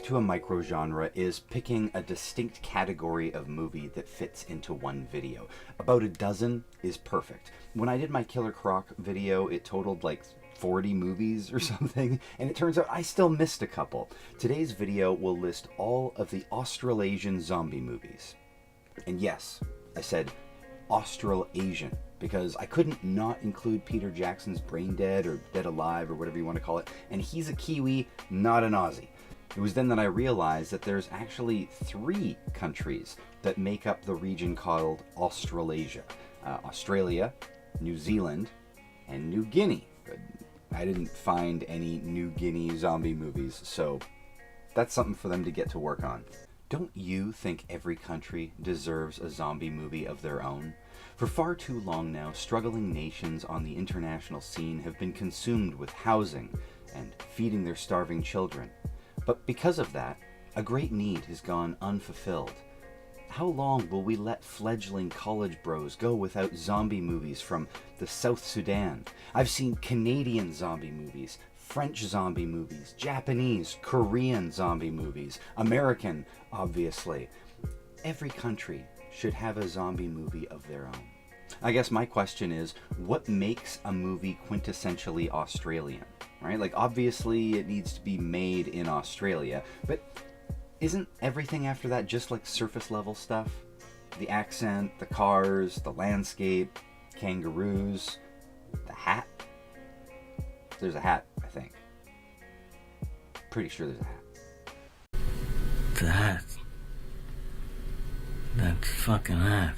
trick to a microgenre is picking a distinct category of movie that fits into one video. About a dozen is perfect. When I did my Killer Croc video, it totaled like 40 movies or something, and it turns out I still missed a couple. Today's video will list all of the Australasian zombie movies. And yes, I said Australasian, because I couldn't not include Peter Jackson's Brain Dead or Dead Alive or whatever you want to call it, and he's a Kiwi, not an Aussie. It was then that I realized that there's actually 3 countries that make up the region called Australasia. Australia, New Zealand, and New Guinea. I didn't find any New Guinea zombie movies, so that's something for them to get to work on. Don't you think every country deserves a zombie movie of their own? For far too long now, struggling nations on the international scene have been consumed with housing and feeding their starving children. But because of that, a great need has gone unfulfilled. How long will we let fledgling college bros go without zombie movies from the South Sudan? I've seen Canadian zombie movies, French zombie movies, Japanese, Korean zombie movies, American, obviously. Every country should have a zombie movie of their own. I guess my question is, what makes a movie quintessentially Australian, right? Like, obviously it needs to be made in Australia, but isn't everything after that just like surface level stuff? The accent, the cars, the landscape, kangaroos, the hat. There's a hat, I think. Pretty sure there's a hat. The hat. That fucking hat.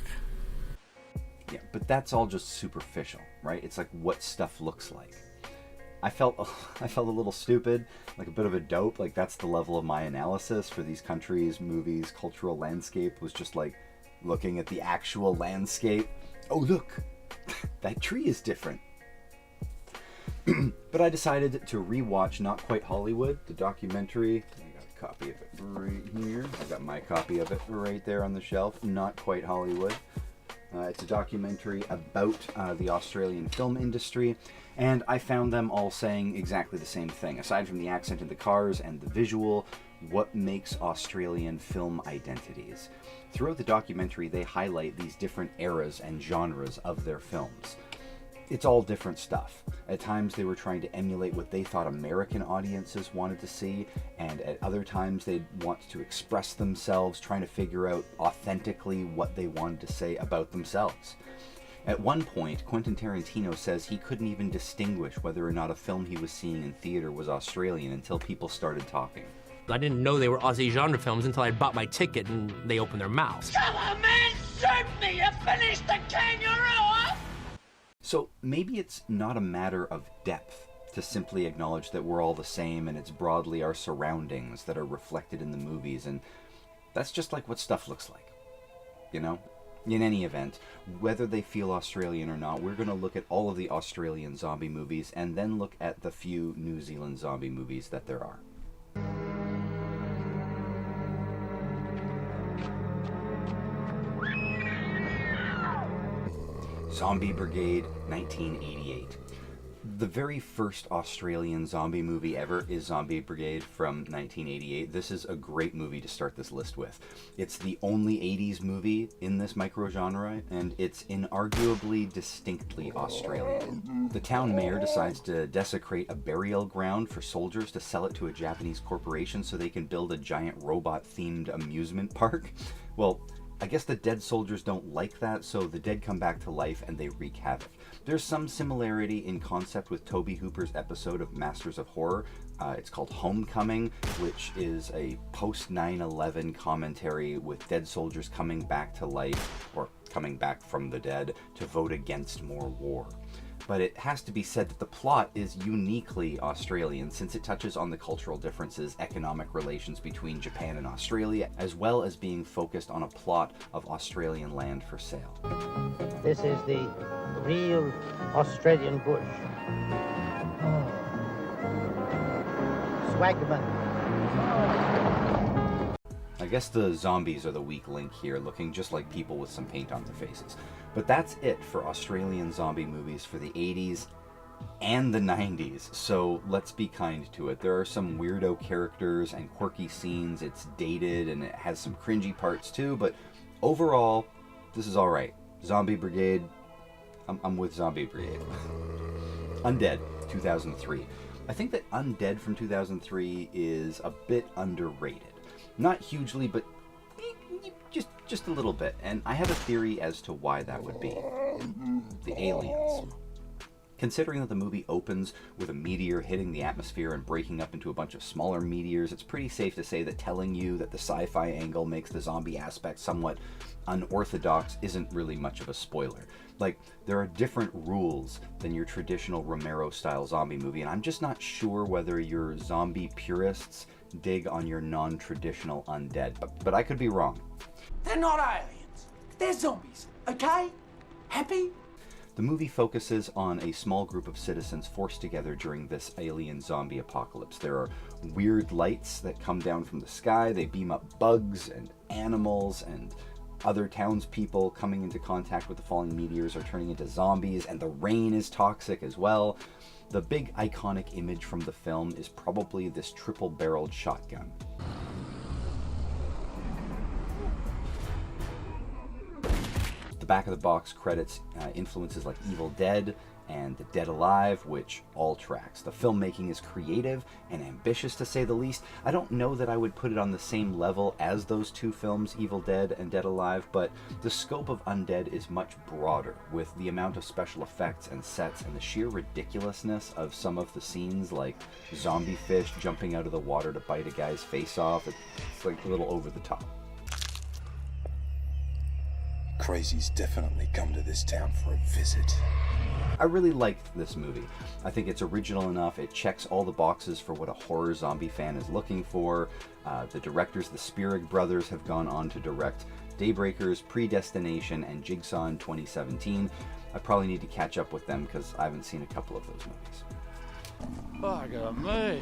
Yeah, but that's all just superficial, right? It's like what stuff looks like. I felt a little stupid, like a bit of a dope. Like, that's the level of my analysis for these countries, movies, cultural landscape, was just like looking at the actual landscape. Oh, look, that tree is different. But I decided to rewatch Not Quite Hollywood, the documentary. I got a copy of it right here. I got my copy of it right there on the shelf. Not Quite Hollywood. It's a documentary about the Australian film industry, and I found them all saying exactly the same thing. Aside from the accent in the cars and the visual, what makes Australian film identities? Throughout the documentary, they highlight these different eras and genres of their films. It's all different stuff. At times they were trying to emulate what they thought American audiences wanted to see, and at other times they'd want to express themselves, trying to figure out authentically what they wanted to say about themselves. At one point, Quentin Tarantino says he couldn't even distinguish whether or not a film he was seeing in theater was Australian until people started talking. I didn't know they were Aussie genre films until I bought my ticket and they opened their mouths. Come on, man! Shoot me! You finished the kangaroo! So maybe it's not a matter of depth to simply acknowledge that we're all the same and it's broadly our surroundings that are reflected in the movies, and that's just like what stuff looks like, you know? In any event, whether they feel Australian or not, we're going to look at all of the Australian zombie movies and then look at the few New Zealand zombie movies that there are. Zombie Brigade, 1988. The very first Australian zombie movie ever is Zombie Brigade from 1988. This is a great movie to start this list with. It's the only 80s movie in this microgenre, and it's inarguably distinctly Australian. The town mayor decides to desecrate a burial ground for soldiers to sell it to a Japanese corporation so they can build a giant robot-themed amusement park. Well, I guess the dead soldiers don't like that, so the dead come back to life and they wreak havoc. There's some similarity in concept with Tobe Hooper's episode of Masters of Horror. It's called Homecoming, which is a post-9/11 commentary with dead soldiers coming back to life, or coming back from the dead, to vote against more war. But it has to be said that the plot is uniquely Australian, since it touches on the cultural differences, economic relations between Japan and Australia, as well as being focused on a plot of Australian land for sale. This is the real Australian bush. Swagman. I guess the zombies are the weak link here, looking just like people with some paint on their faces. But that's it for Australian zombie movies for the 80s. and the 90s, so let's be kind to it. There are some weirdo characters and quirky scenes, it's dated, and it has some cringy parts too, but overall, this is alright. Zombie Brigade, I'm with Zombie Brigade. Undead, 2003. I think that Undead from 2003 is a bit underrated. Not hugely, but just a little bit, and I have a theory as to why that would be. The aliens. Considering that the movie opens with a meteor hitting the atmosphere and breaking up into a bunch of smaller meteors, it's pretty safe to say that telling you that the sci-fi angle makes the zombie aspect somewhat unorthodox isn't really much of a spoiler. Like, there are different rules than your traditional Romero-style zombie movie, and I'm just not sure whether your zombie purists dig on your non-traditional undead, but I could be wrong. They're not aliens. They're zombies, okay? Happy? The movie focuses on a small group of citizens forced together during this alien zombie apocalypse. There are weird lights that come down from the sky. They beam up bugs and animals, and other townspeople coming into contact with the falling meteors are turning into zombies, and the rain is toxic as well. The big iconic image from the film is probably this triple-barreled shotgun. The back of the box credits influences like Evil Dead and The Dead Alive, which all tracks. The filmmaking is creative and ambitious, to say the least. I don't know that I would put it on the same level as those two films, Evil Dead and Dead Alive, but the scope of Undead is much broader, with the amount of special effects and sets and the sheer ridiculousness of some of the scenes, like zombie fish jumping out of the water to bite a guy's face off. It's like a little over the top. Crazies definitely come to this town for a visit. I really liked this movie. I think it's original enough. It checks all the boxes for what a horror zombie fan is looking for. The directors, the Spierig brothers, have gone on to direct Daybreakers, Predestination, and Jigsaw in 2017. I probably need to catch up with them because I haven't seen a couple of those movies. Bugger me.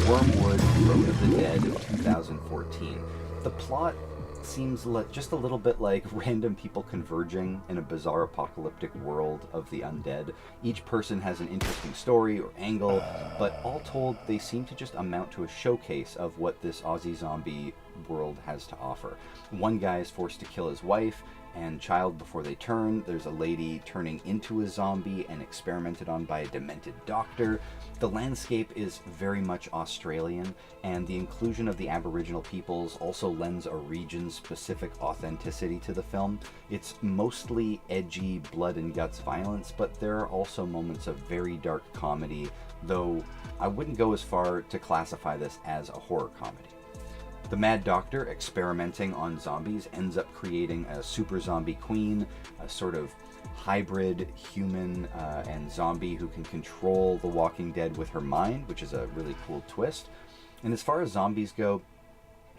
Wormwood, Road of the Dead, 2014. The plot seems just a little bit like random people converging in a bizarre apocalyptic world of the undead. Each person has an interesting story or angle, but all told, they seem to just amount to a showcase of what this Aussie zombie world has to offer. One guy is forced to kill his wife and child before they turn. There's a lady turning into a zombie and experimented on by a demented doctor. The landscape is very much Australian, and the inclusion of the Aboriginal peoples also lends a region-specific authenticity to the film. It's mostly edgy blood and guts violence, but there are also moments of very dark comedy, though I wouldn't go as far to classify this as a horror comedy. The Mad Doctor, experimenting on zombies, ends up creating a super zombie queen, a sort of hybrid human and zombie who can control the Walking Dead with her mind, which is a really cool twist. And as far as zombies go,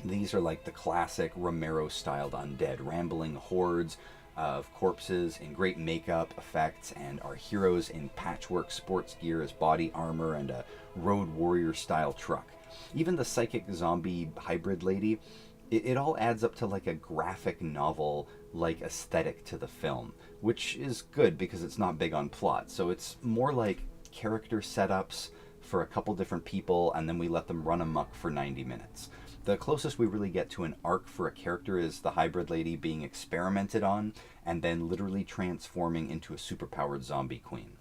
these are like the classic Romero-styled undead, rambling hordes of corpses in great makeup effects, and our heroes in patchwork sports gear as body armor and a road warrior style truck. Even the psychic zombie hybrid lady, it all adds up to like a graphic novel like aesthetic to the film, which is good because it's not big on plot. So it's more like character setups for a couple different people, and then we let them run amok for 90 minutes. The closest we really get to an arc for a character is the hybrid lady being experimented on and then literally transforming into a superpowered zombie queen.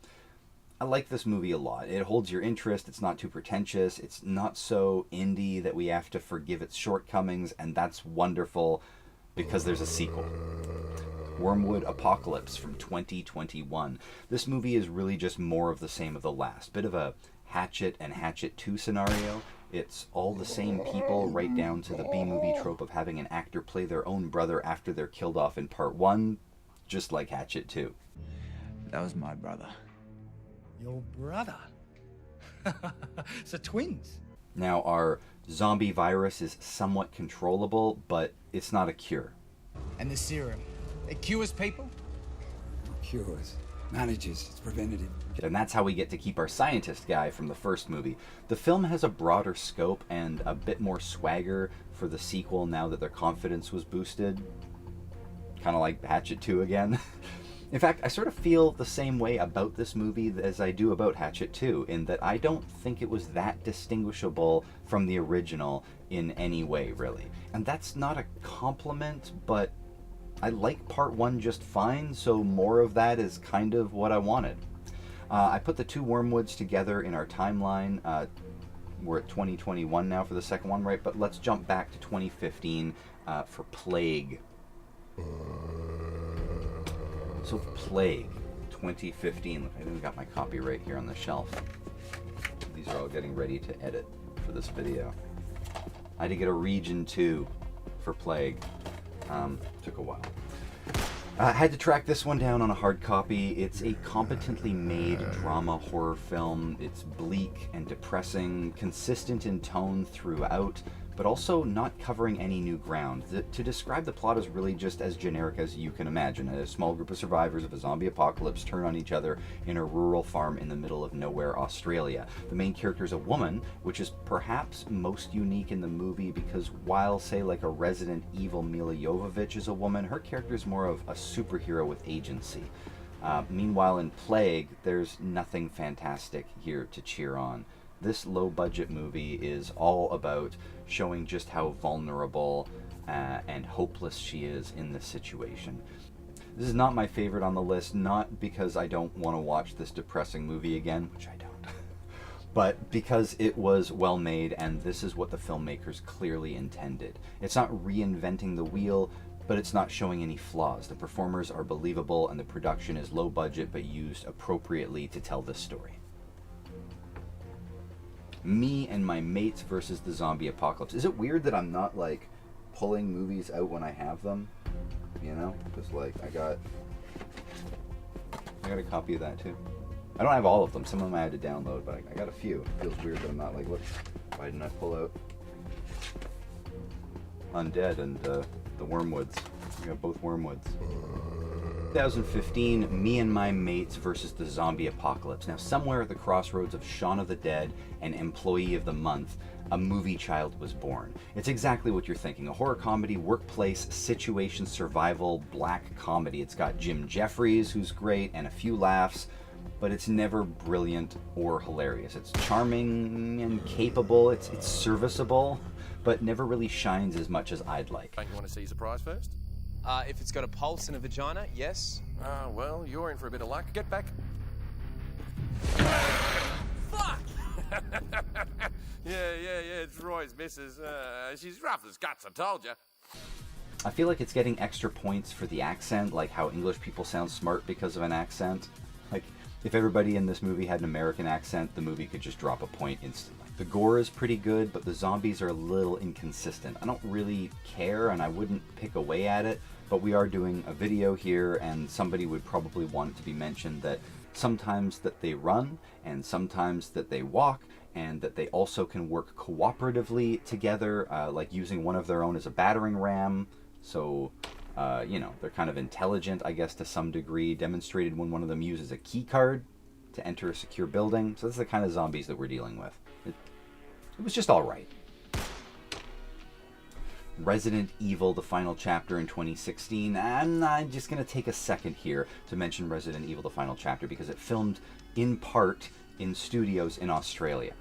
I like this movie a lot. It holds your interest, it's not too pretentious, it's not so indie that we have to forgive its shortcomings, and that's wonderful because there's a sequel. Wormwood Apocalypse from 2021. This movie is really just more of the same of the last. Bit of a Hatchet and Hatchet 2 scenario. It's all the same people, right down to the B-movie trope of having an actor play their own brother after they're killed off in part 1, just like Hatchet 2. That was my brother. Your brother? So twins? Now, our zombie virus is somewhat controllable, but it's not a cure. And the serum, it cures people? Cures. Manages. It's preventative. And that's how we get to keep our scientist guy from the first movie. The film has a broader scope and a bit more swagger for the sequel now that their confidence was boosted. Kind of like Hatchet 2 again. In fact, I sort of feel the same way about this movie as I do about Hatchet 2, in that I don't think it was that distinguishable from the original in any way, really. And that's not a compliment, but I like part 1 just fine, so more of that is kind of what I wanted. I put the 2 Wormwoods together in our timeline. We're at 2021 now for the second one, right? But let's jump back to 2015 for Plague. So Plague, 2015. Look, I even got my copy right here on the shelf. These are all getting ready to edit for this video. I had to get a Region 2 for Plague. Took a while. I had to track this one down on a hard copy. It's a competently made drama horror film. It's bleak and depressing, consistent in tone throughout, but also not covering any new ground. To describe the plot is really just as generic as you can imagine. A small group of survivors of a zombie apocalypse turn on each other in a rural farm in the middle of nowhere, Australia. The main character is a woman, which is perhaps most unique in the movie because while, say, like a Resident Evil Mila Jovovich is a woman, her character is more of a superhero with agency. Meanwhile, in Plague, there's nothing fantastic here to cheer on. This low-budget movie is all about showing just how vulnerable and hopeless she is in this situation. This is not my favorite on the list, not because I don't want to watch this depressing movie again, which I don't, but because it was well made and this is what the filmmakers clearly intended. It's not reinventing the wheel, but it's not showing any flaws. The performers are believable and the production is low budget but used appropriately to tell this story. Me and my mates versus the zombie apocalypse. Is it weird that I'm not like pulling movies out when I have them? You know, just like I got a copy of that too. I don't have all of them. Some of them I had to download, but I got a few. It feels weird that I'm not like, look, why didn't I pull out Undead and the Wormwoods? I got both Wormwoods. 2015, Me and My Mates versus the Zombie Apocalypse. Now, somewhere at the crossroads of Shaun of the Dead and Employee of the Month, a movie child was born. It's exactly what you're thinking. A horror comedy, workplace, situation, survival, black comedy. It's got Jim Jeffries, who's great, and a few laughs, but it's never brilliant or hilarious. It's charming and capable. It's serviceable, but never really shines as much as I'd like. Don't you want to see your surprise first? If it's got a pulse and a vagina, yes. Well, you're in for a bit of luck. Get back. Fuck! Yeah, it's Roy's missus. She's rough as guts, I told you. I feel like it's getting extra points for the accent, like how English people sound smart because of an accent. Like, if everybody in this movie had an American accent, the movie could just drop a point instantly. The gore is pretty good, but the zombies are a little inconsistent. I don't really care, and I wouldn't pick away at it, but we are doing a video here, and somebody would probably want it to be mentioned that sometimes that they run, and sometimes that they walk, and that they also can work cooperatively together, like using one of their own as a battering ram. So, you know, they're kind of intelligent, I guess, to some degree, demonstrated when one of them uses a key card to enter a secure building. So this is the kind of zombies that we're dealing with. It was just all right. Resident Evil, the final chapter in 2016. I'm just going to take a second here to mention Resident Evil, the final chapter, because it filmed in part in studios in Australia.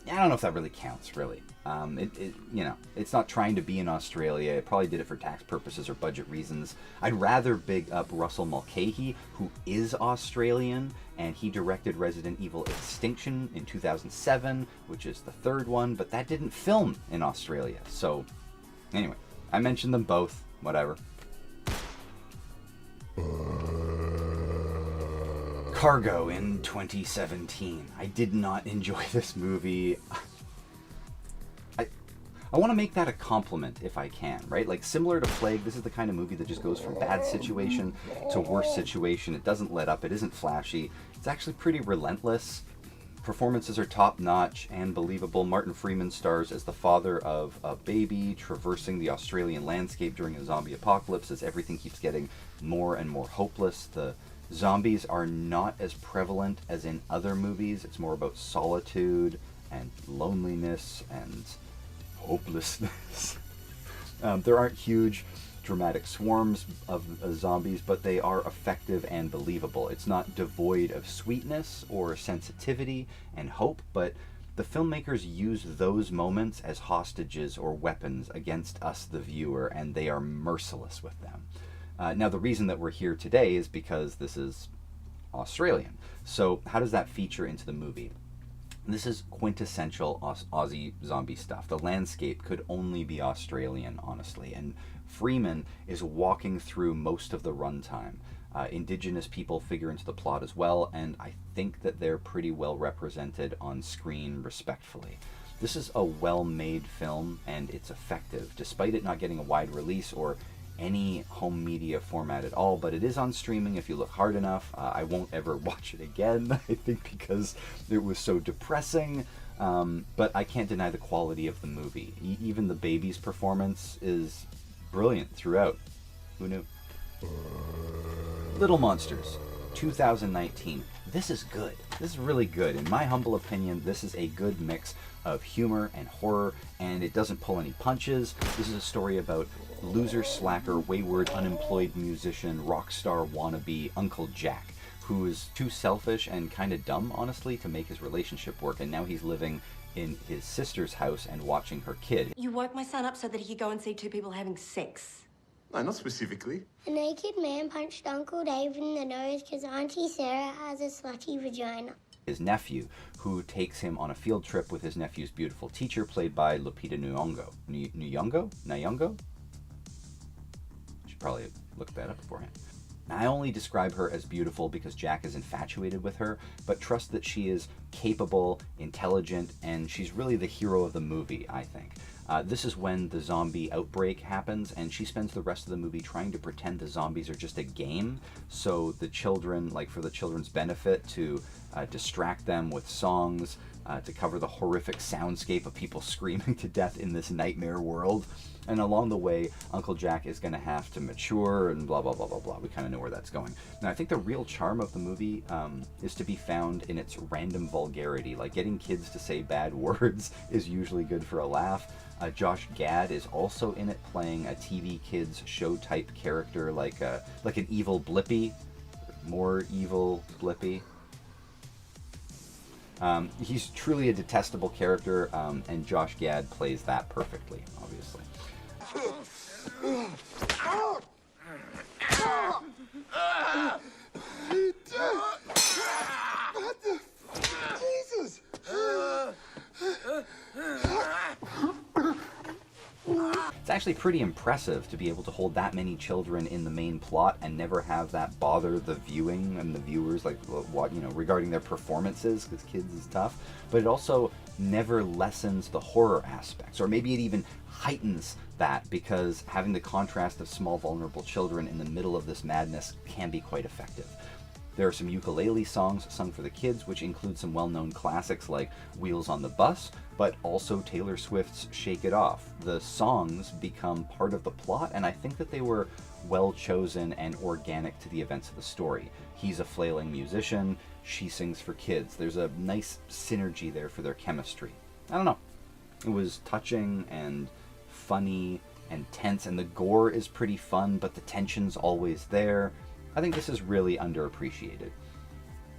I don't know if that really counts, really. You know, it's not trying to be in Australia. It probably did it for tax purposes or budget reasons. I'd rather big up Russell Mulcahy, who is Australian, and he directed Resident Evil Extinction in 2007, which is the third one, but that didn't film in Australia. So, anyway, I mentioned them both. Whatever. Cargo in 2017. I did not enjoy this movie. I want to make that a compliment if I can, right? Like, similar to Plague, this is the kind of movie that just goes from bad situation to worse situation. It doesn't let up. It isn't flashy. It's actually pretty relentless. Performances are top-notch and believable. Martin Freeman stars as the father of a baby traversing the Australian landscape during a zombie apocalypse as everything keeps getting more and more hopeless. The zombies are not as prevalent as in other movies. It's more about solitude and loneliness and hopelessness. There aren't huge dramatic swarms of zombies, but they are effective and believable. It's not devoid of sweetness or sensitivity and hope, but the filmmakers use those moments as hostages or weapons against us, the viewer, and they are merciless with them. Now, the reason that we're here today is because this is Australian. So how does that feature into the movie? This is quintessential Aussie zombie stuff. The landscape could only be Australian, honestly, and Freeman is walking through most of the runtime. Indigenous people figure into the plot as well, and I think that they're pretty well represented on screen respectfully. This is a well-made film, and it's effective, despite it not getting a wide release or any home media format at all, but it is on streaming if you look hard enough. I won't ever watch it again, I think, because it was so depressing, but I can't deny the quality of the movie. Even the baby's performance is brilliant throughout. Who knew? Little Monsters, 2019. This is good. This is really good. In my humble opinion, this is a good mix of humor and horror, and it doesn't pull any punches. This is a story about loser, slacker, wayward, unemployed musician, rock star wannabe Uncle Jack, who is too selfish and kind of dumb, honestly, to make his relationship work, and now he's living in his sister's house and watching her kid. You woke my son up so that he could go and see two people having sex. No, not specifically. A naked man punched Uncle Dave in the nose because Auntie Sarah has a slutty vagina. His nephew, who takes him on a field trip with his nephew's beautiful teacher, played by Lupita Nyong'o. Nyong'o? Should probably look that up beforehand. I only describe her as beautiful because Jack is infatuated with her, but trust that she is capable, intelligent, and she's really the hero of the movie, I think. This is when the zombie outbreak happens, and she spends the rest of the movie trying to pretend the zombies are just a game, so the children, like for the children's benefit, to distract them with songs, to cover the horrific soundscape of people screaming to death in this nightmare world. And along the way, Uncle Jack is going to have to mature and blah, blah, blah, blah, blah. We kind of know where that's going. Now, I think the real charm of the movie is to be found in its random vulgarity. Like, getting kids to say bad words is usually good for a laugh. Josh Gad is also in it, playing a TV kids show type character, like an evil Blippy, more evil Blippy. He's truly a detestable character, and Josh Gad plays that perfectly, obviously. Jesus! It's actually pretty impressive to be able to hold that many children in the main plot and never have that bother the viewing and the viewers, like, what, you know, regarding their performances, because kids is tough. But it also never lessens the horror aspects, or maybe it even heightens that, because having the contrast of small vulnerable children in the middle of this madness can be quite effective. There are some ukulele songs sung for the kids, which include some well-known classics like Wheels on the Bus, but also Taylor Swift's Shake It Off. The songs become part of the plot, and I think that they were well chosen and organic to the events of the story. He's a flailing musician, she sings for kids. There's a nice synergy there for their chemistry. I don't know. It was touching and funny and tense, and the gore is pretty fun, but the tension's always there. I think this is really underappreciated.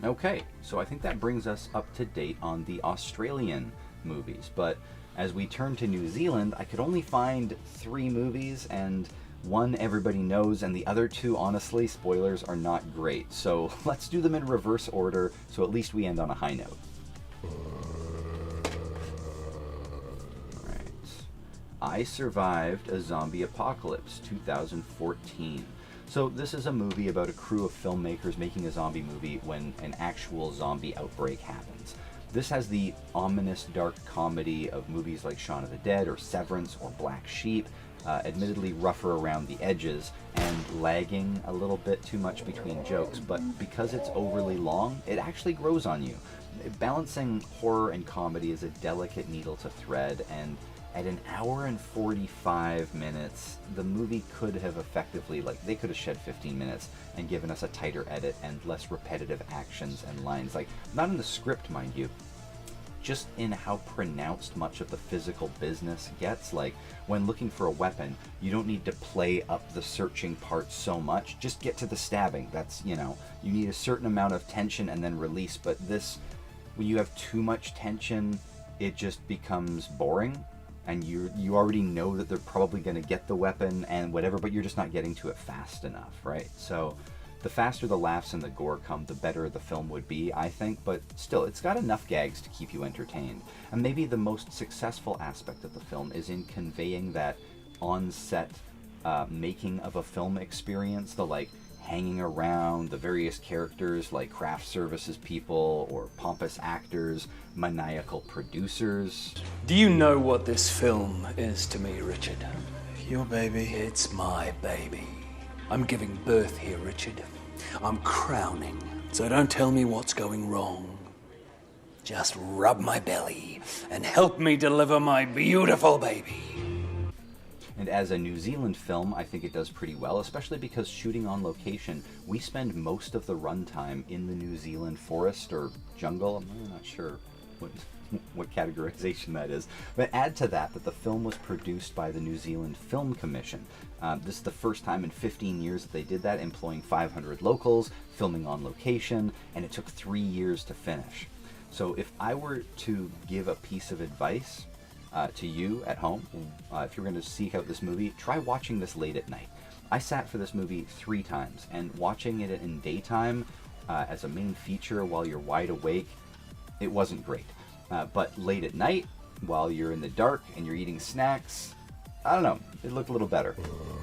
Okay, so I think that brings us up to date on the Australian movies, but as we turn to New Zealand, I could only find 3 movies, and one everybody knows, and the other 2, honestly, spoilers, are not great. So let's do them in reverse order, so at least we end on a high note. Alright. I Survived a Zombie Apocalypse, 2014. So this is a movie about a crew of filmmakers making a zombie movie when an actual zombie outbreak happens. This has the ominous dark comedy of movies like Shaun of the Dead or Severance or Black Sheep, admittedly rougher around the edges and lagging a little bit too much between jokes, but because it's overly long, it actually grows on you. Balancing horror and comedy is a delicate needle to thread, and at an hour and 45 minutes, the movie could have effectively, like, they could have shed 15 minutes and given us a tighter edit and less repetitive actions and lines. Like, not in the script, mind you. just in how pronounced much of the physical business gets. Like, when looking for a weapon, you don't need to play up the searching part so much. Just get to the stabbing. That's, you know, you need a certain amount of tension and then release. But this, when you have too much tension, it just becomes boring. And you already know that they're probably going to get the weapon and whatever, but you're just not getting to it fast enough, right? So the faster the laughs and the gore come, the better the film would be, I think, but still, it's got enough gags to keep you entertained. And maybe the most successful aspect of the film is in conveying that on-set making of a film experience, the, like, hanging around, the various characters like craft services people or pompous actors, maniacal producers. Do you know what this film is to me, Richard? Your baby. It's my baby. I'm giving birth here, Richard. I'm crowning. So don't tell me what's going wrong. Just rub my belly and help me deliver my beautiful baby. And as a New Zealand film, I think it does pretty well, especially because shooting on location, we spend most of the runtime in the New Zealand forest or jungle. I'm really not sure what categorization that is. But add to that the film was produced by the New Zealand Film Commission. This is the first time in 15 years that they did that, employing 500 locals, filming on location, and it took 3 years to finish. So if I were to give a piece of advice to you at home, if you're going to seek out this movie, try watching this late at night. I sat for this movie 3 times, and watching it in daytime as a main feature while you're wide awake, it wasn't great. But late at night, while you're in the dark and you're eating snacks, I don't know, it looked a little better.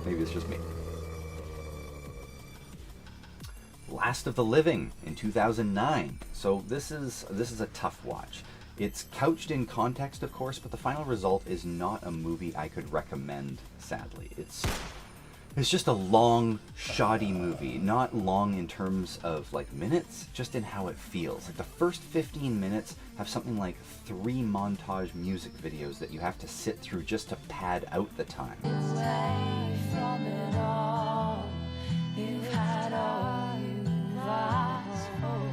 Maybe it's just me. Last of the Living in 2009. So this is a tough watch. It's couched in context, of course, but the final result is not a movie I could recommend, sadly. It's just a long, shoddy movie. Not long in terms of, like, minutes, just in how it feels. Like, the first 15 minutes have something like 3 montage music videos that you have to sit through just to pad out the time. Away from it all, you've had all you've asked for.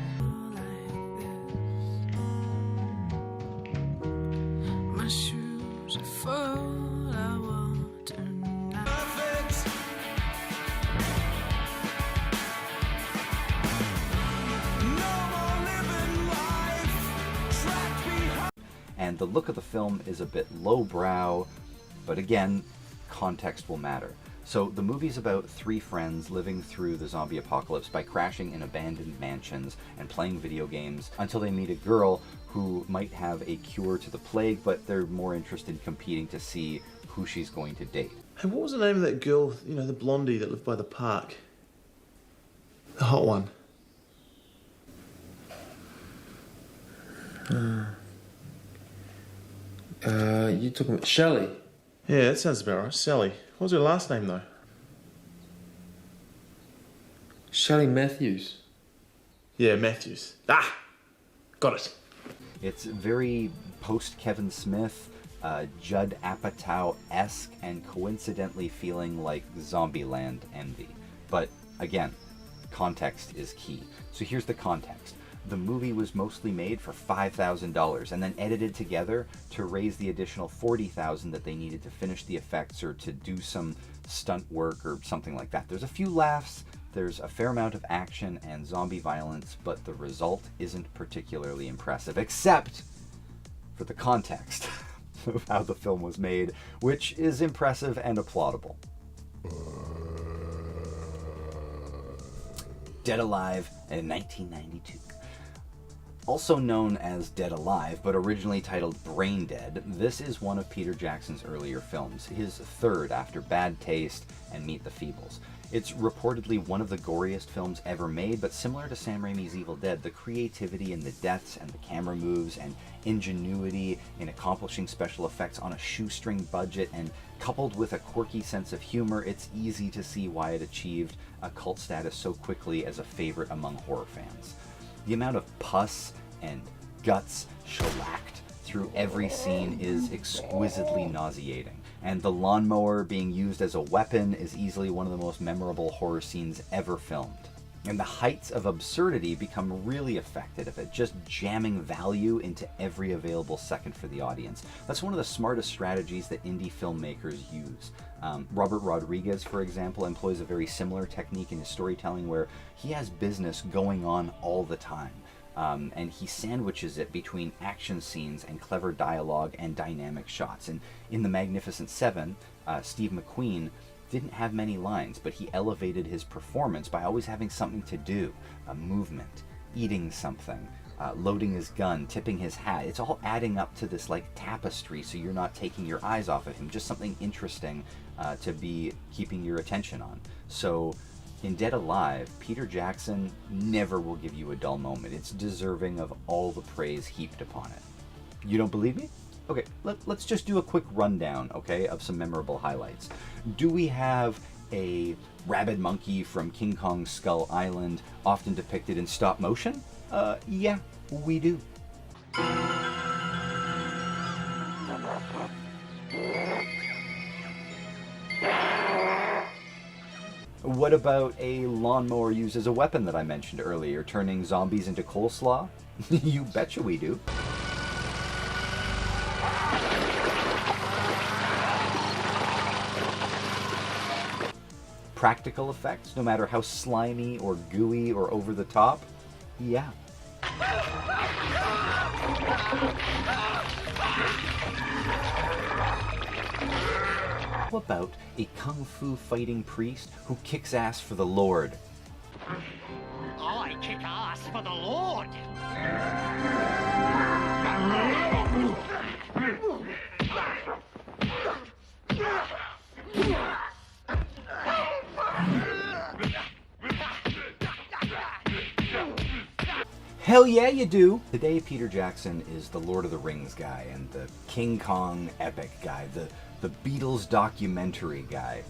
My shoes are full of water now. And the look of the film is a bit lowbrow, but again, context will matter. So the movie's about 3 friends living through the zombie apocalypse by crashing in abandoned mansions and playing video games until they meet a girl who might have a cure to the plague, but they're more interested in competing to see who she's going to date. Hey, what was the name of that girl, you know, the blondie that lived by the park? The hot one. You talking about Shelley? Yeah, that sounds about right. Sally. What was her last name, though? Shelley Matthews. Yeah, Matthews. Ah! Got it. It's very post-Kevin Smith, Judd Apatow-esque, and coincidentally feeling like Zombieland envy. But again, context is key. So here's the context. The movie was mostly made for $5,000 and then edited together to raise the additional $40,000 that they needed to finish the effects or to do some stunt work or something like that. There's a few laughs, there's a fair amount of action and zombie violence, but the result isn't particularly impressive, except for the context of how the film was made, which is impressive and applaudable. Dead Alive in 1992. Also known as Dead Alive, but originally titled Brain Dead, this is one of Peter Jackson's earlier films, his third after Bad Taste and Meet the Feebles. It's reportedly one of the goriest films ever made, but similar to Sam Raimi's Evil Dead, the creativity in the deaths and the camera moves and ingenuity in accomplishing special effects on a shoestring budget and coupled with a quirky sense of humor, it's easy to see why it achieved a cult status so quickly as a favorite among horror fans. The amount of pus and guts shellacked through every scene is exquisitely nauseating, and the lawnmower being used as a weapon is easily one of the most memorable horror scenes ever filmed. And the heights of absurdity become really effective at just jamming value into every available second for the audience. That's one of the smartest strategies that indie filmmakers use. Robert Rodriguez, for example, employs a very similar technique in his storytelling where he has business going on all the time. And he sandwiches it between action scenes and clever dialogue and dynamic shots. And in The Magnificent Seven, Steve McQueen didn't have many lines, but he elevated his performance by always having something to do, a movement, eating something, loading his gun, tipping his hat. It's all adding up to this like tapestry, so you're not taking your eyes off of him, just something interesting to be keeping your attention on. So in Dead Alive, Peter Jackson never will give you a dull moment. It's deserving of all the praise heaped upon it. You don't believe me? Okay, let's just do a quick rundown, okay, of some memorable highlights. Do we have a rabid monkey from King Kong's Skull Island, often depicted in stop motion? Yeah, we do. What about a lawnmower used as a weapon that I mentioned earlier, turning zombies into coleslaw? You betcha we do. Practical effects, no matter how slimy or gooey or over the top? Yeah. How about a kung fu fighting priest who kicks ass for the Lord? I kick ass for the Lord! Hell yeah, you do! Today, Peter Jackson is the Lord of the Rings guy, and the King Kong epic guy, the Beatles documentary guy,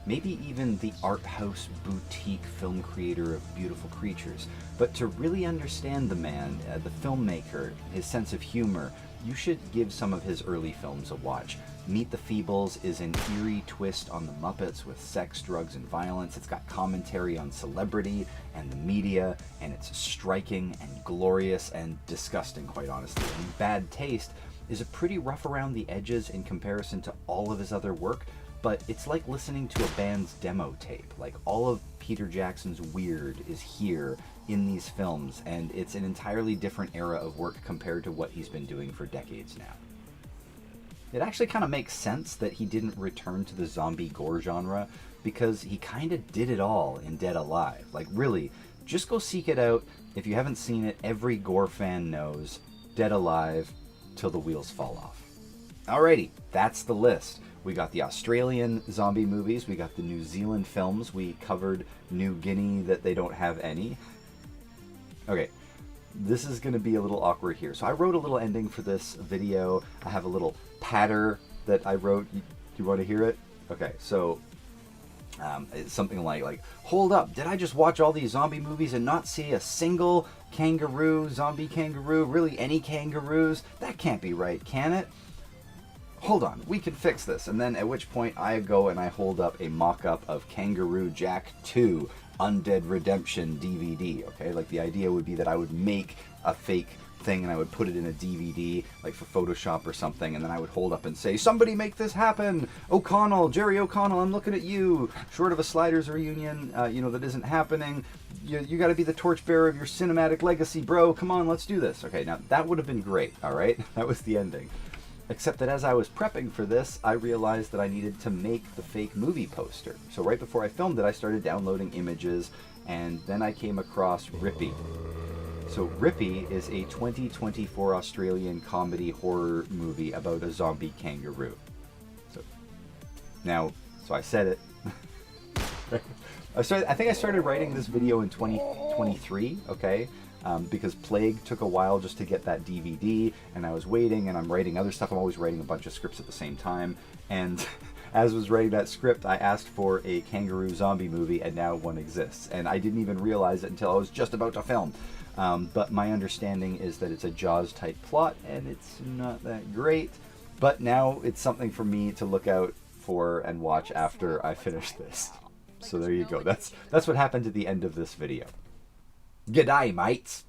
maybe even the art house boutique film creator of beautiful creatures. But to really understand the man, the filmmaker, his sense of humor, you should give some of his early films a watch. Meet the Feebles is an eerie twist on the Muppets with sex, drugs, and violence. It's got commentary on celebrity and the media, and it's striking and glorious and disgusting, quite honestly. And Bad Taste is a pretty rough around the edges in comparison to all of his other work, but it's like listening to a band's demo tape. Like, all of Peter Jackson's weird is here in these films, and it's an entirely different era of work compared to what he's been doing for decades now. It actually kind of makes sense that he didn't return to the zombie gore genre, because he kind of did it all in Dead Alive. Like, really, just go seek it out. If you haven't seen it, every gore fan knows Dead Alive till the wheels fall off. Alrighty, that's the list. We got the Australian zombie movies, we got the New Zealand films, we covered New Guinea that they don't have any. Okay, this is going to be a little awkward here. So I wrote a little ending for this video. I have a little patter that I wrote. Do you want to hear it? Okay, so it's something like, hold up, did I just watch all these zombie movies and not see a single kangaroo, zombie kangaroo, really any kangaroos? That can't be right, can it? Hold on, we can fix this. And then at which point I go and I hold up a mock-up of Kangaroo Jack 2 Undead Redemption DVD, okay? Like, the idea would be that I would make a fake thing and I would put it in a DVD, like for Photoshop or something, and then I would hold up and say, somebody make this happen! O'Connell, Jerry O'Connell, I'm looking at you! Short of a Sliders reunion, that isn't happening. You gotta be the torchbearer of your cinematic legacy, bro. Come on, let's do this. Okay, now that would have been great, alright? That was the ending. Except that as I was prepping for this, I realized that I needed to make the fake movie poster. So right before I filmed it, I started downloading images, and then I came across Rippy. So Rippy is a 2024 Australian comedy horror movie about a zombie kangaroo. So I said it. I think I started writing this video in 2023, okay? Because Plague took a while just to get that DVD, and I was waiting, and I'm writing other stuff. I'm always writing a bunch of scripts at the same time, and as I was writing that script, I asked for a kangaroo zombie movie, and now one exists. And I didn't even realize it until I was just about to film. But my understanding is that it's a Jaws-type plot, and it's not that great. But now it's something for me to look out for and watch after I finish this. So there you go. That's what happened at the end of this video. G'day, mates.